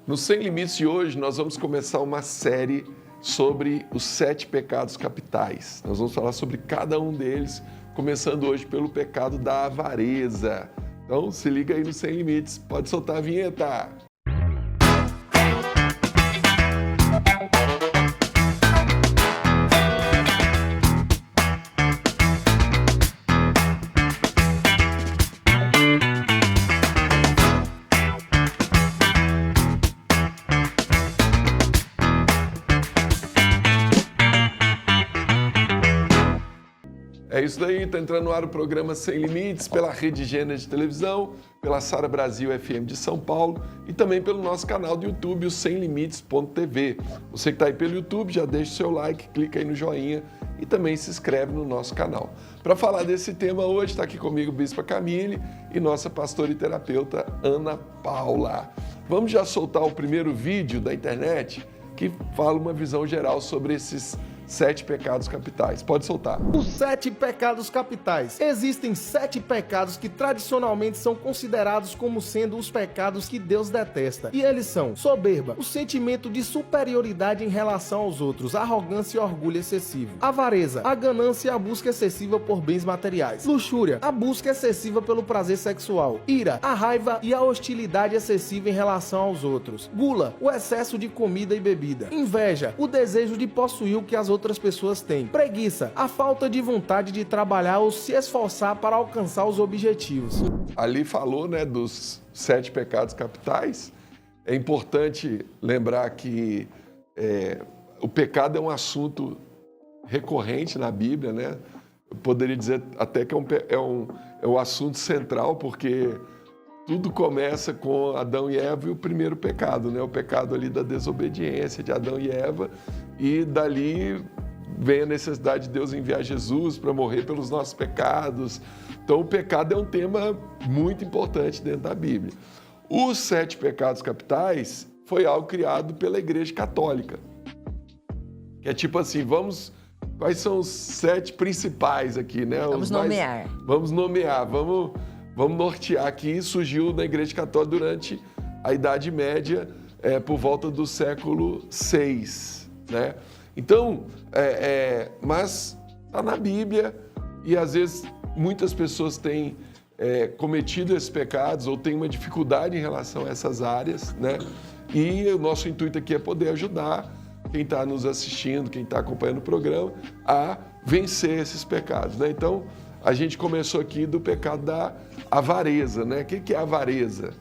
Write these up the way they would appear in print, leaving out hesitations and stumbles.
No Sem Limites de hoje, nós vamos começar uma série sobre os 7 pecados capitais. Nós vamos falar sobre cada um deles, começando hoje pelo pecado da avareza. Então, se liga aí no Sem Limites. Pode soltar a vinheta. É isso daí, está entrando no ar o programa Sem Limites, pela Rede Gênesis de televisão, pela Sara Brasil FM de São Paulo e também pelo nosso canal do YouTube, o semlimites.tv. Você que está aí pelo YouTube, já deixa o seu like, clica aí no joinha e também se inscreve no nosso canal. Para falar desse tema hoje, está aqui comigo Bispa Camille e nossa pastora e terapeuta Ana Paula. Vamos já soltar o primeiro vídeo da internet que fala uma visão geral sobre esses 7 pecados capitais. Pode soltar. Os 7 pecados capitais. Existem 7 pecados que tradicionalmente são considerados como sendo os pecados que Deus detesta. E eles são: soberba, o sentimento de superioridade em relação aos outros, arrogância e orgulho excessivo. Avareza, a ganância e a busca excessiva por bens materiais. Luxúria, a busca excessiva pelo prazer sexual. Ira, a raiva e a hostilidade excessiva em relação aos outros. Gula, o excesso de comida e bebida. Inveja, o desejo de possuir o que as outras pessoas têm. Preguiça, a falta de vontade de trabalhar ou se esforçar para alcançar os objetivos. Ali falou, dos 7 pecados capitais. É importante lembrar que o pecado é um assunto recorrente na Bíblia, né? Eu poderia dizer até que é um assunto central, porque tudo começa com Adão e Eva e o primeiro pecado, né? O pecado ali da desobediência de Adão e Eva, e dali vem a necessidade de Deus enviar Jesus para morrer pelos nossos pecados. Então o pecado é um tema muito importante dentro da Bíblia. Os 7 pecados capitais foi algo criado pela Igreja Católica. Que é tipo assim, quais são os 7 principais aqui, né? Vamos nomear. Vamos nomear, vamos nortear aqui. Surgiu na Igreja Católica durante a Idade Média, por volta do século VI, né? Então, mas está na Bíblia e às vezes muitas pessoas têm cometido esses pecados ou têm uma dificuldade em relação a essas áreas, né? E o nosso intuito aqui é poder ajudar quem está nos assistindo, quem está acompanhando o programa, a vencer esses pecados, né? Então, a gente começou aqui do pecado da avareza, né? O que é avareza?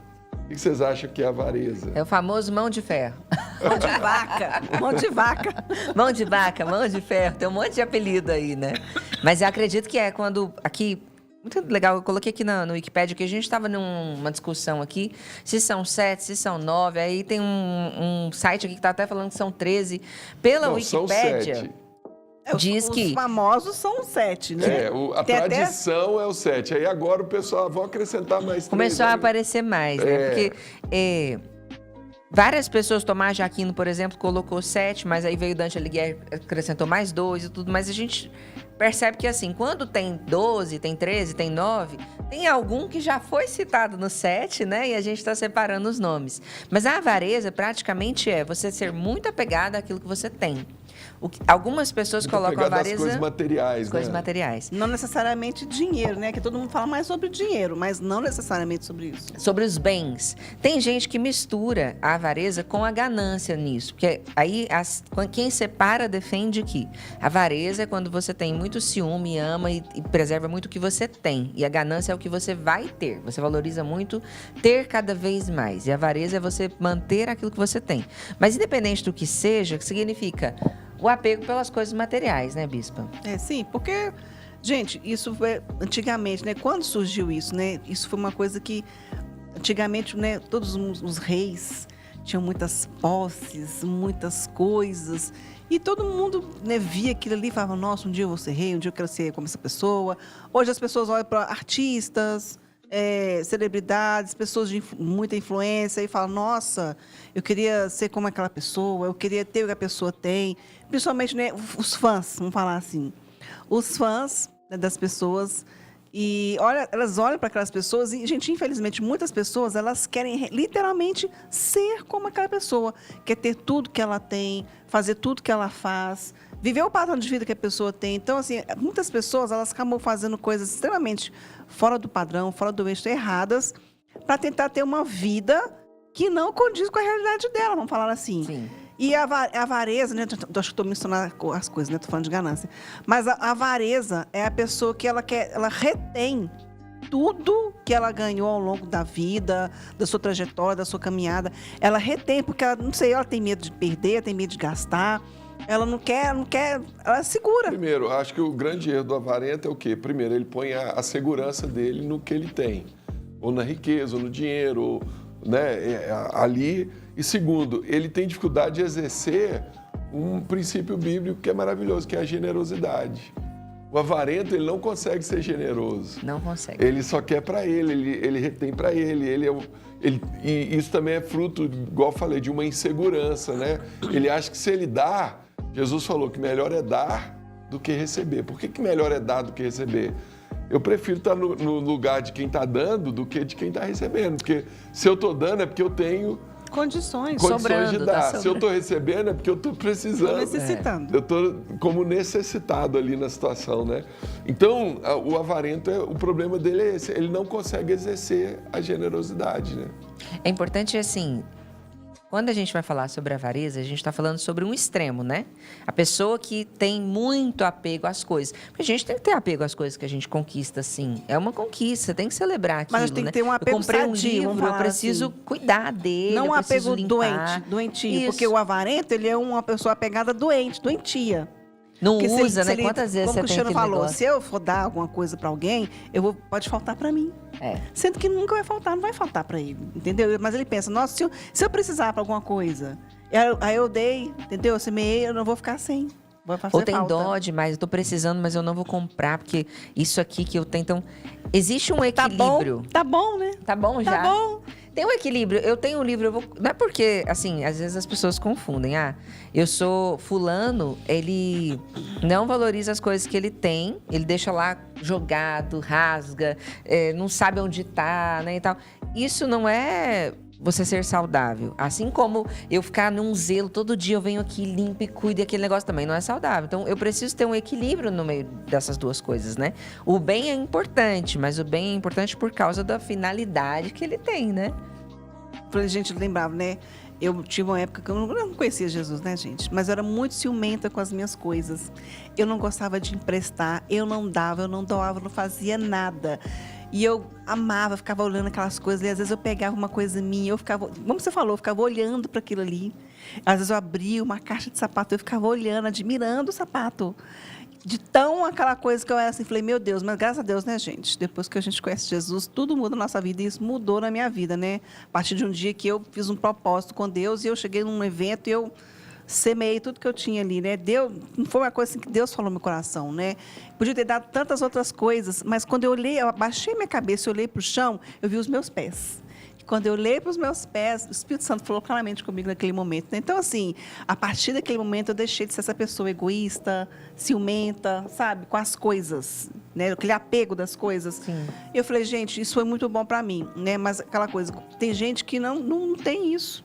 O que vocês acham que é avareza? É o famoso mão de ferro. Mão de vaca, mão de vaca. Mão de vaca, mão de ferro, tem um monte de apelido aí, né? Mas eu acredito que é quando, aqui, muito legal, eu coloquei aqui no Wikipedia que a gente estava numa discussão aqui, se são 7, se são 9, aí tem um site aqui que está até falando que são 13. Pela Wikipedia... São 7. Diz que... Os famosos são 7, né? A tradição é o 7. Aí agora o pessoal vai acrescentar mais 3. Começou a aparecer mais, né? Porque várias pessoas, Tomás de Aquino, por exemplo, colocou 7, mas aí veio Dante Alighieri, acrescentou mais 2 e tudo. Mas a gente percebe que, assim, quando tem 12, tem 13, tem 9, tem algum que já foi citado no 7, né? E a gente está separando os nomes. Mas a avareza praticamente é você ser muito apegado àquilo que você tem. Algumas pessoas colocam a avareza... coisas materiais, coisas materiais. Não necessariamente dinheiro, né? Que todo mundo fala mais sobre dinheiro, mas não necessariamente sobre isso. Sobre os bens. Tem gente que mistura a avareza com a ganância nisso. Porque aí quem separa defende que a avareza é quando você tem muito ciúme, ama e preserva muito o que você tem. E a ganância é o que você vai ter. Você valoriza muito ter cada vez mais. E a avareza é você manter aquilo que você tem. Mas independente do que seja, que significa o apego pelas coisas materiais, né, Bispa? Sim, porque, gente, isso foi antigamente, né? Quando surgiu isso, né? Isso foi uma coisa que, antigamente, né? Todos os reis tinham muitas posses, muitas coisas. E todo mundo, né, via aquilo ali e falava, nossa, um dia eu vou ser rei, um dia eu quero ser como essa pessoa. Hoje as pessoas olham para artistas, celebridades, pessoas de muita influência e falam, nossa, eu queria ser como aquela pessoa, eu queria ter o que a pessoa tem. Principalmente, né, os fãs, vamos falar assim. Os fãs, né, das pessoas E olha, elas olham para aquelas pessoas e, gente, infelizmente, muitas pessoas, elas querem literalmente ser como aquela pessoa. Quer ter tudo que ela tem, fazer tudo que ela faz, viver o padrão de vida que a pessoa tem. Então, assim, muitas pessoas, elas acabam fazendo coisas extremamente fora do padrão, fora do eixo, erradas, para tentar ter uma vida que não condiz com a realidade dela, vamos falar assim. Sim. E a avareza, né? Acho que estou misturando as coisas, né? Estou falando de ganância. Mas a avareza é a pessoa que ela retém tudo que ela ganhou ao longo da vida, da sua trajetória, da sua caminhada. Ela retém, porque ela, não sei, ela tem medo de perder, tem medo de gastar. Ela não quer, ela segura. Primeiro, acho que o grande erro do avarento é o quê? Primeiro, ele põe a segurança dele no que ele tem. Ou na riqueza, ou no dinheiro, ou, né, ali. E segundo, ele tem dificuldade de exercer um princípio bíblico que é maravilhoso, que é a generosidade. O avarento, ele não consegue ser generoso. Não consegue. Ele só quer para ele retém para ele. E isso também é fruto, igual eu falei, de uma insegurança, né? Ele acha que se ele dá, Jesus falou que melhor é dar do que receber. Por que melhor é dar do que receber? Eu prefiro estar no lugar de quem está dando do que de quem está recebendo. Porque se eu estou dando é porque eu tenho condições de dar. Se eu estou recebendo é porque eu estou precisando. Necessitando. Eu estou como necessitado ali na situação, né? Então, o avarento, o problema dele é esse. Ele não consegue exercer a generosidade, né? É importante, assim, quando a gente vai falar sobre avareza, a gente está falando sobre um extremo, né? A pessoa que tem muito apego às coisas. Porque a gente tem que ter apego às coisas que a gente conquista, sim. É uma conquista, você tem que celebrar aquilo, mas tem né? que ter um apego eu comprei um sadio, livro, eu preciso cuidar dele, não um apego limpar. doentio. Isso. Porque o avarento, ele é uma pessoa apegada doentia. Não Porque usa, né? Quantas vezes você tem como o Cristiano aquele falou, negócio? se eu for dar alguma coisa para alguém, pode faltar para mim. É. Sendo que nunca vai faltar, não vai faltar para ele, entendeu? Mas ele pensa, nossa, se eu precisar para alguma coisa, aí eu dei, entendeu? Eu semeei, eu não vou ficar sem. Vai fazer Ou tem falta. dó demais, eu tô precisando, mas eu não vou comprar, porque isso aqui que eu tenho... Então, existe um equilíbrio. Tá bom, né? Tá bom já? Tá bom. Tem um equilíbrio. Eu tenho um livro, não é porque, assim, às vezes as pessoas confundem. Eu sou fulano, ele não valoriza as coisas que ele tem, ele deixa lá jogado, rasga, não sabe onde tá, né, e tal. Isso não é você ser saudável. Assim como eu ficar num zelo, todo dia eu venho aqui, limpo e cuido, e aquele negócio também não é saudável. Então, eu preciso ter um equilíbrio no meio dessas duas coisas, né? O bem é importante, mas o bem é importante por causa da finalidade que ele tem, né? Pra gente lembrar, né? Eu tive uma época que eu não conhecia Jesus, né, gente? Mas eu era muito ciumenta com as minhas coisas. Eu não gostava de emprestar, eu não dava, eu não doava, eu não fazia nada. E eu amava, ficava olhando aquelas coisas. E às vezes eu pegava uma coisa minha, eu ficava, como você falou, eu ficava olhando para aquilo ali. Às vezes eu abria uma caixa de sapato, eu ficava olhando, admirando o sapato. De tão aquela coisa que eu era assim, falei, meu Deus, mas graças a Deus, né, gente? Depois que a gente conhece Jesus, tudo muda na nossa vida e isso mudou na minha vida, né? A partir de um dia que eu fiz um propósito com Deus e eu cheguei num evento e eu semeei tudo que eu tinha ali, né? Não foi uma coisa assim que Deus falou no meu coração, né? Podia ter dado tantas outras coisas, mas quando eu olhei, eu abaixei minha cabeça, eu olhei para o chão, eu vi os meus pés. Quando eu olhei para os meus pés, o Espírito Santo falou claramente comigo naquele momento. Né? Então, assim, a partir daquele momento, eu deixei de ser essa pessoa egoísta, ciumenta, sabe? Com as coisas, né? Aquele apego das coisas. Sim. Eu falei, gente, isso foi muito bom para mim, né? Mas aquela coisa, tem gente que não tem isso.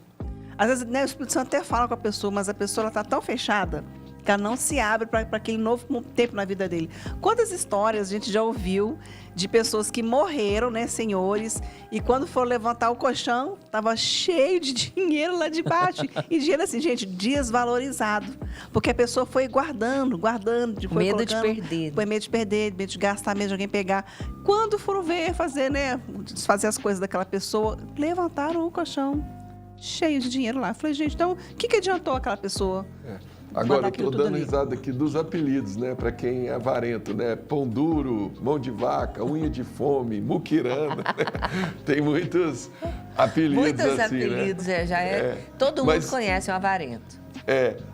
Às vezes, né, o Espírito Santo até fala com a pessoa, mas a pessoa está tão fechada que ela não se abre para aquele novo tempo na vida dele. Quantas histórias a gente já ouviu de pessoas que morreram, né, senhores, e quando foram levantar o colchão, estava cheio de dinheiro lá de baixo. E dinheiro assim, gente, desvalorizado. Porque a pessoa foi guardando, foi medo de colocando, perder. Foi medo de perder, medo de gastar, medo de alguém pegar. Quando foram ver, fazer, né, desfazer as coisas daquela pessoa, levantaram o colchão cheio de dinheiro lá. Eu falei, gente, então, o que adiantou aquela pessoa? Agora, eu estou dando risada aqui dos apelidos, né? Para quem é avarento, né? Pão duro, mão de vaca, unha de fome, muquirana. Né? Tem muitos apelidos assim, apelidos, né? Todo mundo conhece o avarento.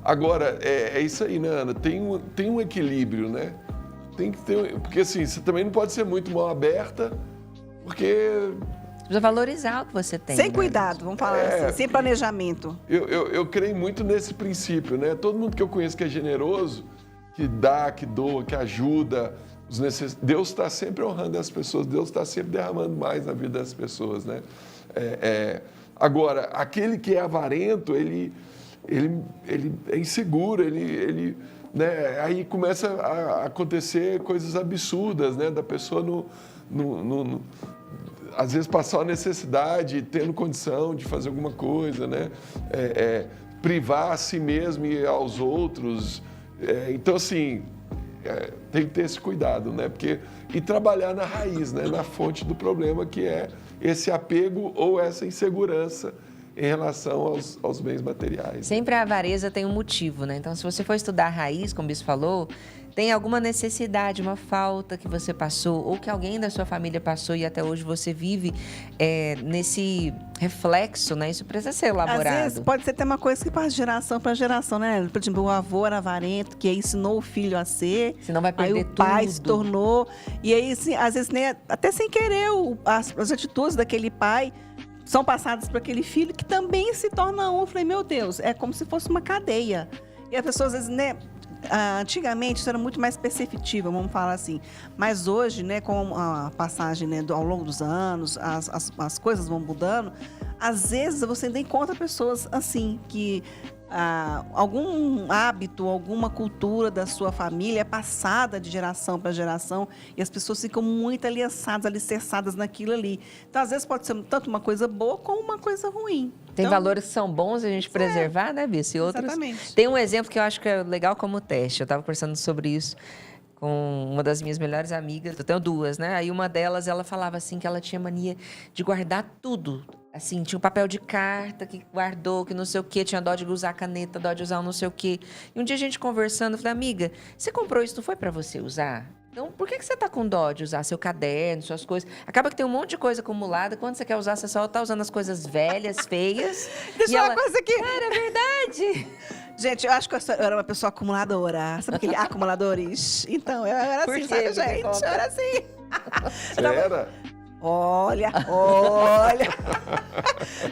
Agora, é isso aí, né, Ana? Tem um equilíbrio, né? Tem que ter... Porque, assim, você também não pode ser muito mão aberta, porque... Precisa valorizar o que você tem. Sem né? cuidado, vamos falar assim, sem planejamento. Eu creio muito nesse princípio, né? Todo mundo que eu conheço que é generoso, que dá, que doa, que ajuda, Deus está sempre honrando as pessoas, Deus está sempre derramando mais na vida das pessoas, né? Agora, aquele que é avarento, ele é inseguro, né? Aí começa a acontecer coisas absurdas, né? Da pessoa às vezes passar a necessidade, tendo condição de fazer alguma coisa, né? Privar a si mesmo e aos outros. Então, assim, tem que ter esse cuidado, né? E trabalhar na raiz, né? Na fonte do problema, que é esse apego ou essa insegurança em relação aos bens materiais. Sempre a avareza tem um motivo, né? Então, se você for estudar a raiz, como o Bispo falou, tem alguma necessidade, uma falta que você passou ou que alguém da sua família passou e até hoje você vive nesse reflexo, né? Isso precisa ser elaborado. Às vezes pode ser até uma coisa que passa de geração para geração, né? Por exemplo, o avô era avarento, que ensinou o filho a ser. Senão vai perder aí o pai tudo. se tornou. E aí, assim, às vezes, né, até sem querer, as atitudes daquele pai são passadas para aquele filho que também se torna um. Eu falei, meu Deus, é como se fosse uma cadeia. E as pessoas, às vezes, né? Antigamente isso era muito mais perceptível, vamos falar assim. Mas hoje, né, com a passagem, né, ao longo dos anos, as coisas vão mudando. Às vezes você ainda encontra pessoas assim, que algum hábito, alguma cultura da sua família é passada de geração para geração e as pessoas ficam muito alicerçadas naquilo ali. Então, às vezes pode ser tanto uma coisa boa como uma coisa ruim. Tem Então, valores que são bons a gente preservar, né, Bice? E outros. Exatamente. Tem um exemplo que eu acho que é legal como teste. Eu estava conversando sobre isso com uma das minhas melhores amigas. Eu tenho duas, né? Aí uma delas, ela falava assim que ela tinha mania de guardar tudo. Assim, tinha um papel de carta que guardou, que não sei o quê, tinha dó de usar caneta, dó de usar um não sei o quê. E um dia a gente conversando, eu falei, amiga, você comprou isso, não foi para você usar? Então, por que você tá com dó de usar seu caderno, suas coisas? Acaba que tem um monte de coisa acumulada. Quando você quer usar, você só tá usando as coisas velhas, feias. Deixa eu falar uma coisa aqui. Cara, é verdade. Gente, eu acho que eu era uma pessoa acumuladora. Sabe aquele acumuladores? Então, eu era Por assim, quê? sabe, gente? Eu era assim. Você era? Olha.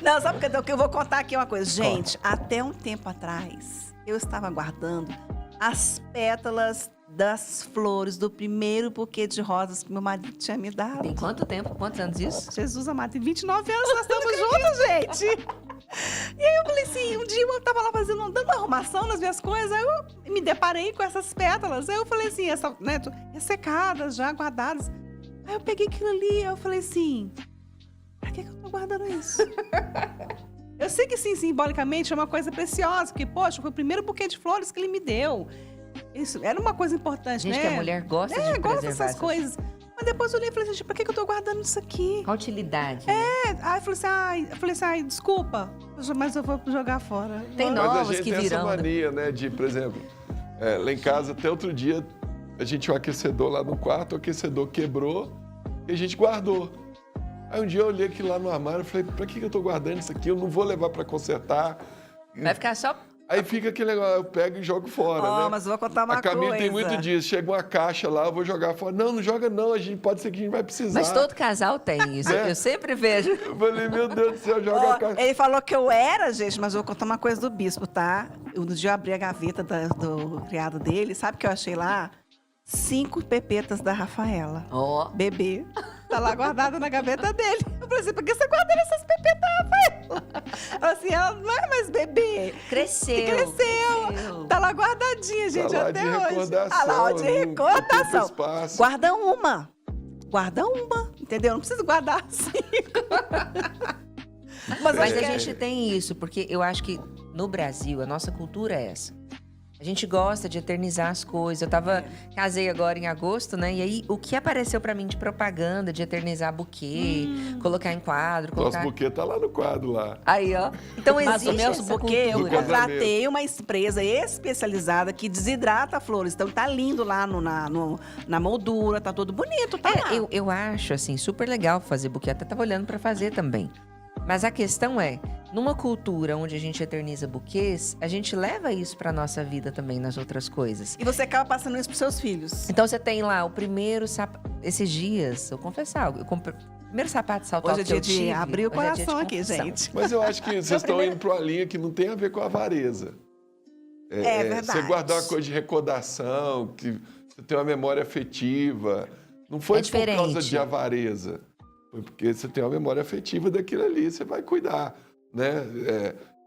Não, sabe o que eu vou contar aqui uma coisa? Gente, até um tempo atrás, eu estava guardando as pétalas das flores do primeiro buquê de rosas que meu marido tinha me dado. Tem quanto tempo? Quantos anos isso? Jesus amado, tem 29 anos nós estamos juntos, gente. E aí eu falei assim, um dia eu tava lá dando uma arrumação nas minhas coisas, aí eu me deparei com essas pétalas. Aí eu falei assim, ressecadas, já guardadas. Aí eu peguei aquilo ali, eu falei assim, pra que eu tô guardando isso? Eu sei que sim, simbolicamente é uma coisa preciosa, porque, poxa, foi o primeiro buquê de flores que ele me deu. Isso era uma coisa importante, Gente, né? que a mulher gosta de preservar gosta dessas coisas. Mas depois eu olhei e falei assim, pra que eu tô guardando isso aqui? Qual a utilidade? Aí eu falei assim, desculpa, mas eu vou jogar fora. Tem Mas novos a gente que tem virão. essa mania, né, de, por exemplo, lá em casa, até outro dia, a gente tinha um aquecedor lá no quarto, o aquecedor quebrou e a gente guardou. Aí um dia eu olhei aquilo lá no armário e falei, pra que eu tô guardando isso aqui? Eu não vou levar pra consertar. Vai ficar só... Aí fica aquele negócio, eu pego e jogo fora, né? Mas eu vou contar uma A Camila coisa. tem muito disso, chega uma caixa lá, eu vou jogar fora. Não, não joga não, pode ser que a gente vai precisar. Mas todo casal tem isso, eu sempre vejo. Eu falei, meu Deus do céu, joga a caixa. Ele falou que eu era, gente, mas eu vou contar uma coisa do bispo, tá? No dia eu abri a gaveta do criado dele, sabe o que eu achei lá? 5 pepetas da Rafaela. Ó. Bebê. Tá lá guardada na gaveta dele. Eu falei assim, por que você guarda essas pepetas, Rafaela? Ela assim, ela não é mais bebê. Cresceu. Tá lá guardadinha, gente, Tá lá até de hoje. recordação, Tá lá de não recordação. ocupa espaço. Guarda uma, entendeu? Não precisa guardar 5. Mas É. a gente tem isso, porque eu acho que no Brasil, a nossa cultura é essa. A gente gosta de eternizar as coisas. Eu casei agora em agosto, né? E aí, o que apareceu pra mim de propaganda, de eternizar buquê, colocar em quadro, Nosso colocar... buquê tá lá no quadro lá. Aí, ó. Então, Mas existe o meu essa buquê, eu cultura. contratei uma empresa especializada que desidrata flores. Então tá lindo lá na moldura, tá todo bonito, tá lá. Eu acho, assim, super legal fazer buquê. Até tava olhando pra fazer também. Mas a questão é, numa cultura onde a gente eterniza buquês, a gente leva isso pra nossa vida também, nas outras coisas. E você acaba passando isso pros seus filhos. Então você tem lá o primeiro sapato. Esses dias, eu confesso algo, eu comprei o primeiro sapato de salto Hoje é alto que eu dia de tive. abrir o hoje é dia de coração aqui, confissão. gente. Mas eu acho que vocês estão indo para uma linha que não tem a ver com a avareza. verdade. Você guardar uma coisa de recordação, que você tem uma memória afetiva. Não foi por causa de avareza. Foi porque você tem uma memória afetiva daquilo ali, você vai cuidar, né?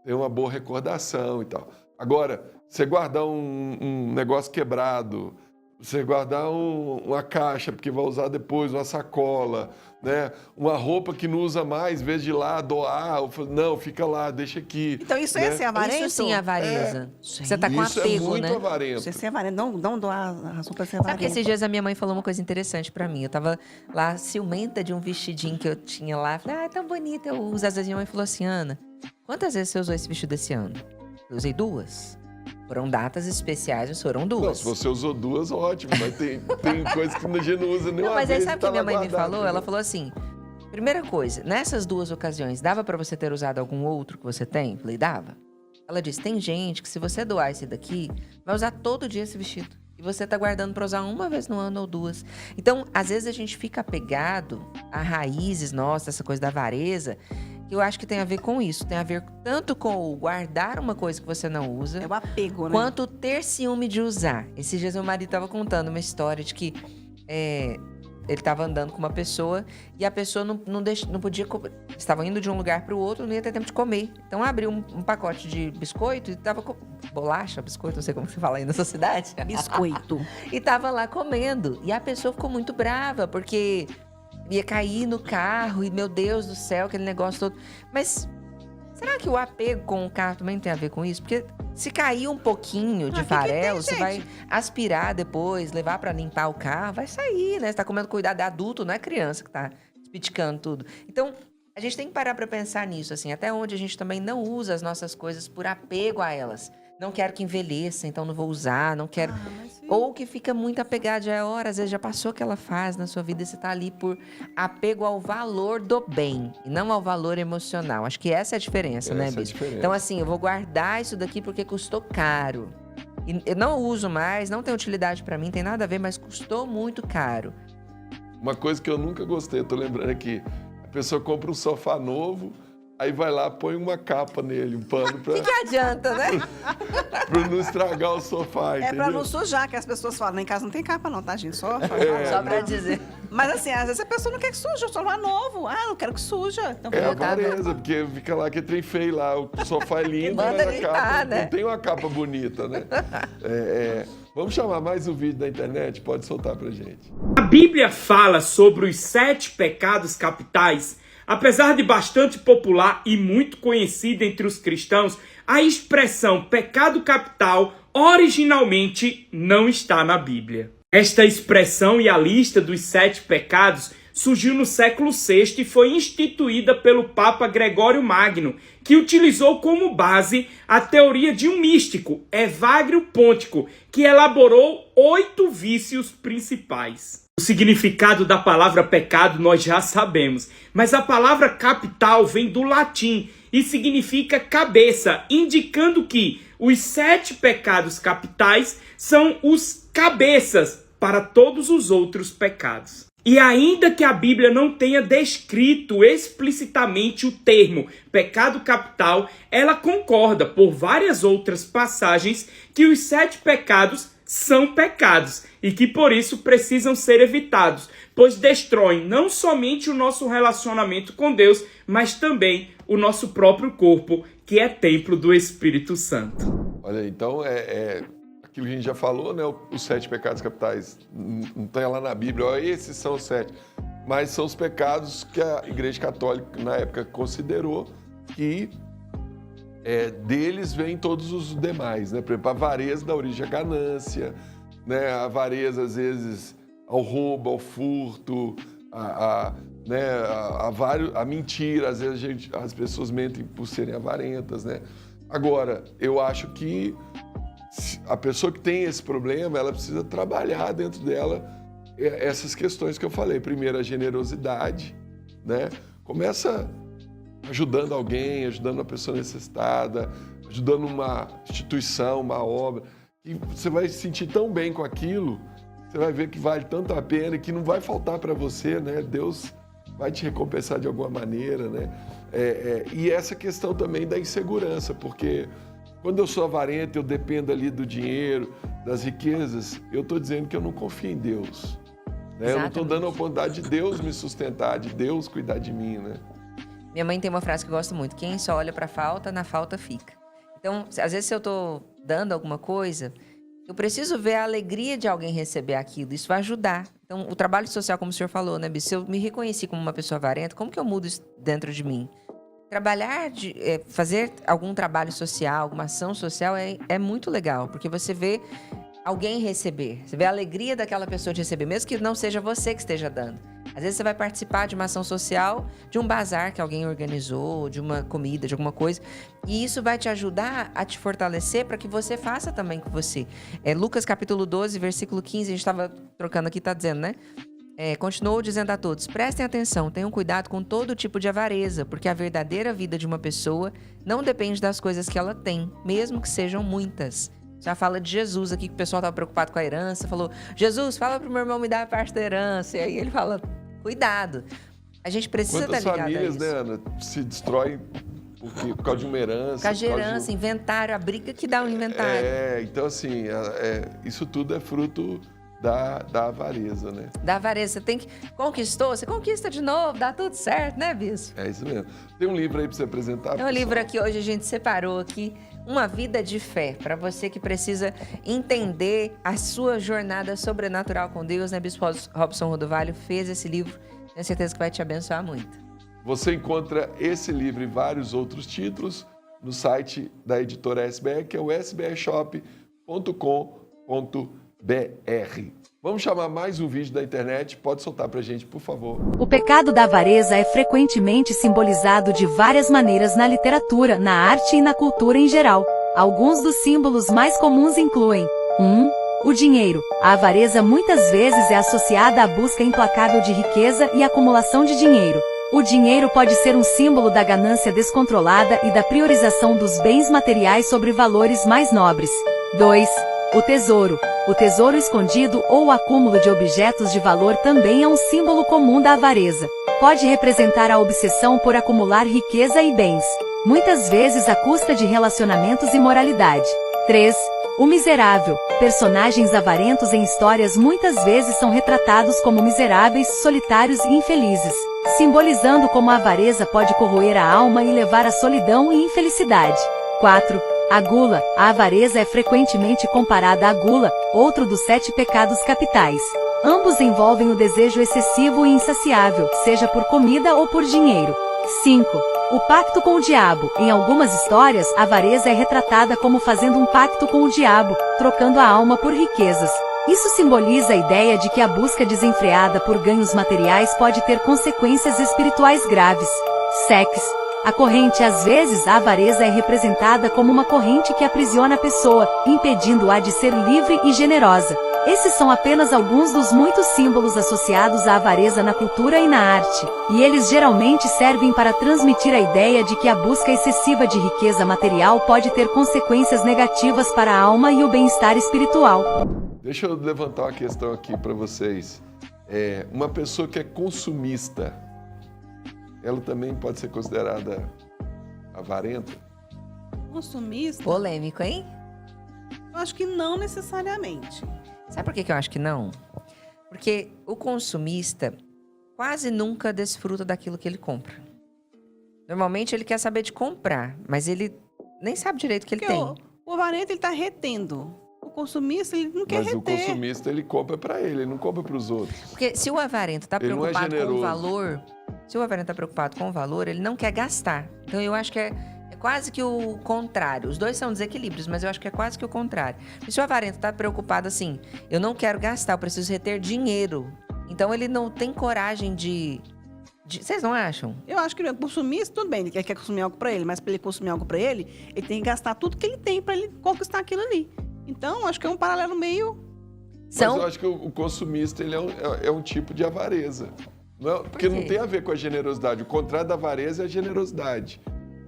Tem uma boa recordação e tal. Agora, você guardar um negócio quebrado, você guardar uma caixa, porque vai usar depois, uma sacola, né? Uma roupa que não usa mais, em vez de ir lá doar, não, fica lá, deixa aqui. Então isso né? é ser avarento? Isso sim é avareza. Você tá com Isso apego, é muito né? avarento. Isso é ser avarento. Não doar a roupa ser Sabe que avarento. esses dias a minha mãe falou uma coisa interessante pra mim. Eu tava lá ciumenta de um vestidinho que eu tinha lá. Falei, é tão bonito, eu uso. Às vezes minha mãe falou assim, Ana, quantas vezes você usou esse vestido esse ano? Eu usei 2. Foram datas especiais, mas foram 2. Não, se você usou 2, ótimo, mas tem coisa que a gente não usa nenhuma Não, mas aí vez. sabe o tá que minha lá mãe me guardado, falou? né? Ela falou assim, primeira coisa, nessas 2 ocasiões, dava pra você ter usado algum outro que você tem? Eu falei, dava. Ela disse, tem gente que se você doar esse daqui, vai usar todo dia esse vestido. E você tá guardando pra usar uma vez no ano ou 2. Então, às vezes a gente fica apegado a raízes nossas, essa coisa da avareza, que eu acho que tem a ver com isso. Tem a ver tanto com o guardar uma coisa que você não usa, É o apego, né? quanto ter ciúme de usar. Esses dias meu marido estava contando uma história de que ele estava andando com uma pessoa e a pessoa não podia comer. Estavam indo de um lugar para o outro, não ia ter tempo de comer. Então abriu um pacote de biscoito e tava com bolacha, biscoito, não sei como você fala aí na sua cidade. Biscoito. E tava lá comendo. E a pessoa ficou muito brava, porque ia cair no carro e, meu Deus do céu, aquele negócio todo. Mas será que o apego com o carro também tem a ver com isso? Porque se cair um pouquinho de farelo, você vai aspirar depois, levar pra limpar o carro, vai sair, né? Você tá comendo cuidado, é adulto, não é criança que tá espiticando tudo. Então, a gente tem que parar pra pensar nisso, assim, até onde a gente também não usa as nossas coisas por apego a elas. Não quero que envelheça, então não vou usar, não quero... Ou que fica muito apegado, já é hora, às vezes já passou aquela fase na sua vida e você tá ali por apego ao valor do bem e não ao valor emocional. Acho que essa é a diferença, né, Essa é a Bispo? diferença. Então, assim, eu vou guardar isso daqui porque custou caro. E eu não uso mais, não tem utilidade pra mim, tem nada a ver, mas custou muito caro. Uma coisa que eu nunca gostei, eu tô lembrando aqui, a pessoa compra um sofá novo, aí vai lá, põe uma capa nele, um pano O que adianta, né? pra não estragar o sofá, É entendeu? pra não sujar, que as pessoas falam, em casa não tem capa não, tá, gente? Só Só pra dizer. Mas assim, às vezes a pessoa não quer que suja, o sofá novo. Ah, não quero que suja. Então, É vou botar. avareza, porque fica lá que trem feio lá, o sofá é lindo, Manda mas a limpar, capa né? não tem uma capa bonita, né? Vamos chamar mais um vídeo da internet? Pode soltar pra gente. A Bíblia fala sobre os 7 pecados capitais. Apesar de bastante popular e muito conhecida entre os cristãos, a expressão pecado capital originalmente não está na Bíblia. Esta expressão e a lista dos 7 pecados surgiu no século VI e foi instituída pelo Papa Gregório Magno, que utilizou como base a teoria de um místico, Evagrio Póntico, que elaborou 8 vícios principais. O significado da palavra pecado nós já sabemos, mas a palavra capital vem do latim e significa cabeça, indicando que os 7 pecados capitais são os cabeças para todos os outros pecados. E ainda que a Bíblia não tenha descrito explicitamente o termo pecado capital, ela concorda por várias outras passagens que os 7 pecados são pecados e que por isso precisam ser evitados, pois destroem não somente o nosso relacionamento com Deus, mas também o nosso próprio corpo, que é templo do Espírito Santo. Olha, então aquilo que a gente já falou, né? Os 7 pecados capitais não tem lá na Bíblia, ó, esses são os 7. Mas são os pecados que a Igreja Católica, na época, considerou que deles vêm todos os demais, né? Por exemplo, a avareza dá origem à ganância, né? A avareza, às vezes, ao roubo, ao furto, a mentira. Às vezes as pessoas mentem por serem avarentas, né? Agora, eu acho que a pessoa que tem esse problema, ela precisa trabalhar dentro dela essas questões que eu falei. Primeiro, a generosidade, né? Começa ajudando alguém, ajudando uma pessoa necessitada, ajudando uma instituição, uma obra. E você vai se sentir tão bem com aquilo, você vai ver que vale tanto a pena e que não vai faltar para você, né? Deus vai te recompensar de alguma maneira, né? E essa questão também da insegurança, porque Quando eu sou avarento, eu dependo ali do dinheiro, das riquezas, eu estou dizendo que eu não confio em Deus. Né? Eu não estou dando a oportunidade de Deus me sustentar, de Deus cuidar de mim, né? Minha mãe tem uma frase que eu gosto muito: quem só olha para a falta, na falta fica. Então, às vezes, se eu estou dando alguma coisa, eu preciso ver a alegria de alguém receber aquilo. Isso vai ajudar. Então, o trabalho social, como o senhor falou, né, Bis? Se eu me reconheci como uma pessoa avarenta, como que eu mudo isso dentro de mim? Trabalhar, fazer algum trabalho social, alguma ação social é muito legal, porque você vê alguém receber. Você vê a alegria daquela pessoa de receber, mesmo que não seja você que esteja dando. Às vezes você vai participar de uma ação social, de um bazar que alguém organizou, de uma comida, de alguma coisa, e isso vai te ajudar a te fortalecer para que você faça também com você. Lucas capítulo 12, versículo 15, a gente estava trocando aqui, está dizendo, né? Continuou dizendo a todos: prestem atenção, tenham cuidado com todo tipo de avareza, porque a verdadeira vida de uma pessoa não depende das coisas que ela tem, mesmo que sejam muitas. Já fala de Jesus aqui, que o pessoal estava preocupado com a herança, falou: Jesus, fala pro meu irmão me dar a parte da herança. E aí ele fala: cuidado. A gente precisa estar ligado a isso. Quantas famílias, né, Ana, se destroem por causa de uma herança. Por causa de herança, inventário, a briga que dá o inventário. Então assim, isso tudo é fruto da avareza, né? Da avareza. Você tem que... Conquistou, você conquista de novo, dá tudo certo, né, Bispo? É isso mesmo. Tem um livro aí para você apresentar? Tem um livro aqui, hoje a gente separou aqui, Uma Vida de Fé, para você que precisa entender a sua jornada sobrenatural com Deus, né? Bispo Robson Rodovalho fez esse livro, tenho certeza que vai te abençoar muito. Você encontra esse livro e vários outros títulos no site da editora SBR, que é o sbrshop.com.br. Vamos chamar mais um vídeo da internet. Pode soltar pra gente, por favor. O pecado da avareza é frequentemente simbolizado de várias maneiras na literatura, na arte e na cultura em geral. Alguns dos símbolos mais comuns incluem: 1. O dinheiro. A avareza muitas vezes é associada à busca implacável de riqueza e acumulação de dinheiro. O dinheiro pode ser um símbolo da ganância descontrolada e da priorização dos bens materiais sobre valores mais nobres. 2. O tesouro. O tesouro escondido ou o acúmulo de objetos de valor também é um símbolo comum da avareza. Pode representar a obsessão por acumular riqueza e bens, muitas vezes à custa de relacionamentos e moralidade. 3. O miserável. Personagens avarentos em histórias muitas vezes são retratados como miseráveis, solitários e infelizes, simbolizando como a avareza pode corroer a alma e levar à solidão e infelicidade. 4. A gula. A avareza é frequentemente comparada à gula, outro dos 7 pecados capitais. Ambos envolvem o desejo excessivo e insaciável, seja por comida ou por dinheiro. 5. O pacto com o diabo. Em algumas histórias, a avareza é retratada como fazendo um pacto com o diabo, trocando a alma por riquezas. Isso simboliza a ideia de que a busca desenfreada por ganhos materiais pode ter consequências espirituais graves. 6. A corrente. Às vezes, a avareza é representada como uma corrente que aprisiona a pessoa, impedindo-a de ser livre e generosa. Esses são apenas alguns dos muitos símbolos associados à avareza na cultura e na arte, e eles geralmente servem para transmitir a ideia de que a busca excessiva de riqueza material pode ter consequências negativas para a alma e o bem-estar espiritual. Deixa eu levantar uma questão aqui para vocês. Uma pessoa que é consumista, ela também pode ser considerada avarenta? Consumista? Polêmico, hein? Eu acho que não necessariamente. Sabe por que eu acho que não? Porque o consumista quase nunca desfruta daquilo que ele compra. Normalmente ele quer saber de comprar, mas ele nem sabe direito o que ele tem. O avarento, ele está retendo. O consumista, ele não quer reter. Mas o consumista, ele compra para ele não compra para os outros. Porque se o avarento está preocupado com o valor, se o avarento está preocupado com o valor, ele não quer gastar. Então eu acho que é quase que o contrário. Os dois são desequilíbrios, mas eu acho que é quase que o contrário. E se o avarento está preocupado assim, eu não quero gastar, eu preciso reter dinheiro. Então ele não tem coragem de... Vocês não acham? Eu acho que o consumista, tudo bem, ele quer consumir algo para ele, mas para ele consumir algo para ele tem que gastar tudo que ele tem para ele conquistar aquilo ali. Então, acho que é um paralelo meio... Mas eu acho que o consumista, ele é um tipo de avareza. Porque não tem a ver com a generosidade. O contrário da avareza é a generosidade.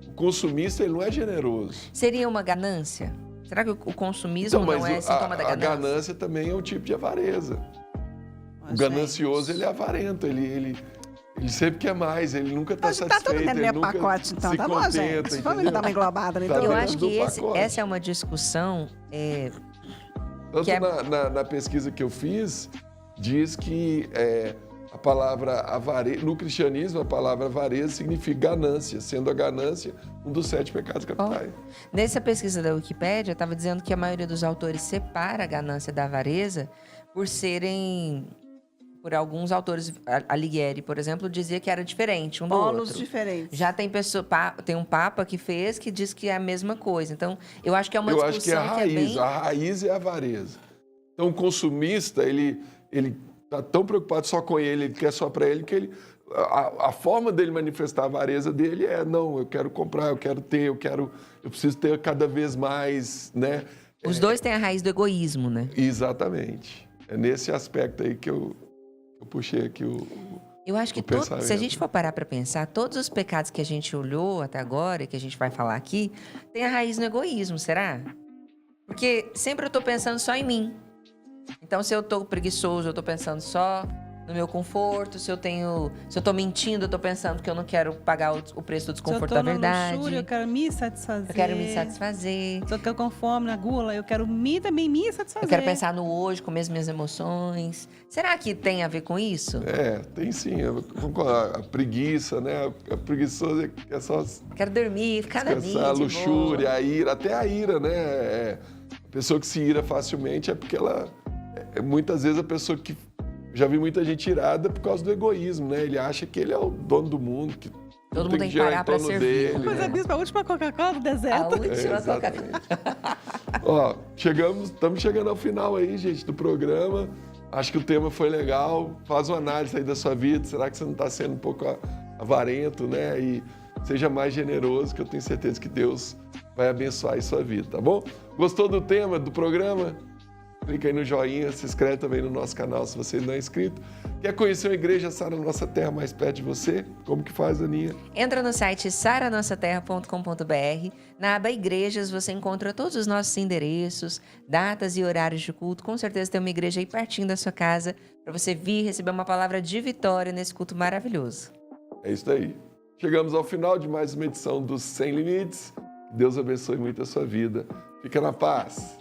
O consumista, ele não é generoso. Seria uma ganância? Será que o consumismo não é sintoma da ganância? A ganância também é um tipo de avareza. O ganancioso, ele é avarento. Ele Ele sempre quer mais, ele nunca está Mas satisfeito. tá tudo dentro do ele meu nunca pacote, então. se Tá bom, contenta, gente? Vamos entendeu? dar uma englobada, né? Tá Eu dentro acho do que pacote. essa é uma discussão Tanto que é- na pesquisa que eu fiz, diz que a palavra avareza, no cristianismo, a palavra avareza significa ganância, sendo a ganância um dos 7 pecados capitais. Nessa pesquisa da Wikipédia, estava dizendo que a maioria dos autores separa a ganância da avareza por alguns autores, Alighieri, por exemplo, dizia que era diferente um do Polos outro. diferentes. Já tem tem um papa que fez que diz que é a mesma coisa. Então, eu acho que é uma Eu acho que é discussão a raiz, bem... a raiz é a avareza. Então o consumista, ele tá tão preocupado só com ele quer só para ele, que a forma dele manifestar a avareza dele é, não, eu quero comprar, eu quero ter, eu preciso ter cada vez mais, né? Os dois têm a raiz do egoísmo, né? Exatamente. É nesse aspecto aí que eu puxei aqui Eu acho que pensamento. se a gente for parar para pensar, todos os pecados que a gente olhou até agora, que a gente vai falar aqui, tem a raiz no egoísmo, será? Porque sempre eu tô pensando só em mim. Então, se eu tô preguiçoso, eu tô pensando só no meu conforto. Se eu tô mentindo, eu tô pensando que eu não quero pagar o preço do desconforto da verdade. Luxúria, eu quero me satisfazer. Eu quero me satisfazer. Se eu quero com fome, na gula, eu quero também me satisfazer. Eu quero pensar no hoje, comer as minhas emoções. Será que tem a ver com isso? tem sim. Eu concordo. A preguiça, né? A preguiçosa é só Quero dormir, ficar na minha, descansar, a de luxúria, boa. a ira, até a ira, né? A pessoa que se ira facilmente é porque ela... muitas vezes a pessoa que... Já vi muita gente irada por causa do egoísmo, né? Ele acha que ele é o dono do mundo, que Todo tudo mundo tem que girar parar em pra torno servir. dele, Mas né? é bispo, a última Coca-Cola do A deserto. última Coca-Cola. Ó, estamos chegando ao final aí, gente, do programa. Acho que o tema foi legal. Faz uma análise aí da sua vida. Será que você não está sendo um pouco avarento, né? E seja mais generoso, que eu tenho certeza que Deus vai abençoar aí sua vida, tá bom? Gostou do tema, do programa? Clica aí no joinha, se inscreve também no nosso canal se você não é inscrito. Quer conhecer uma igreja Sara Nossa Terra mais perto de você? Como que faz, Aninha? Entra no site saranossaterra.com.br. Na aba Igrejas você encontra todos os nossos endereços, datas e horários de culto. Com certeza tem uma igreja aí pertinho da sua casa para você vir receber uma palavra de vitória nesse culto maravilhoso. É isso aí. Chegamos ao final de mais uma edição dos Sem Limites. Deus abençoe muito a sua vida. Fica na paz.